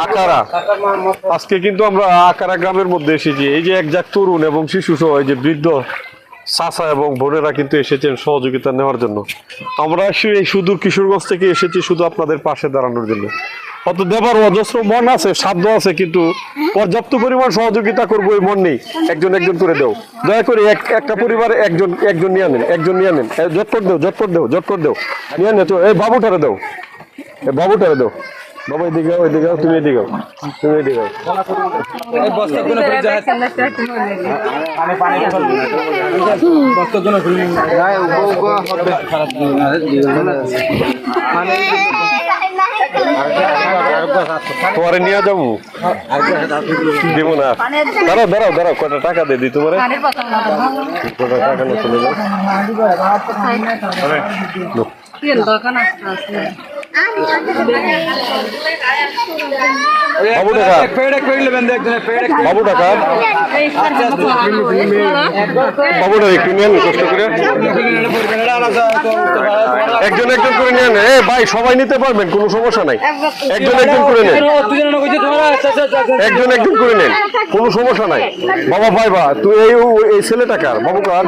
আকারা। আজকে কিন্তু আমরা আকারা গ্রামের মধ্যে এসেছি। এই যে একজাক তরুণ এবং শিশু সহ এই যে বৃদ্ধ চাচা এবং বোনেরা কিন্তু এসেছেন সহযোগিতা নেওয়ার জন্য। আমরা এই সুদূর কিশোরগঞ্জ থেকে এসেছি শুধু আপনাদের পাশে দাঁড়ানোর জন্য। অত দেবার অজস্র মন আছে, সাধ্য আছে, কিন্তু পর্যাপ্ত পরিমাণ সহযোগিতা করবো এই মন নেই। একজন একজন করে দেও, দয়া করে একটা পরিবারে একজন একজন নিয়ে আনেন, একজন নিয়ে আনেন। ঝটপট দেও, ঝটপট দেও, ঝটপট দেও, নিয়ে আনে তো। এই বাবুটারে দেও, এই বাবুটারে দেও। বাবা এদিকে যাও, এদিকে যাও, তুমি এদিকে যাও, তুমি এদিকে যাও। তোমারে নিয়ে যাবো, দিব না। দাঁড়াও দাঁড়াও দাঁড়াও, কটা টাকা দিয়ে দিই তোমার। কটা টাকা না চলে যাও। বাবু টাকা, বাবু টাকা, বাবুটা একটু নেন কষ্ট করে। একজন একজন করে নেন। ভাই সবাই নিতে পারবেন, কোনো সমস্যা নাই। একজন একজন করে নেন, একজন একজন করে নেন, কোনো সমস্যা নাই। বাবা ভাই বা তুই এই ছেলেটাকার বাবু কার।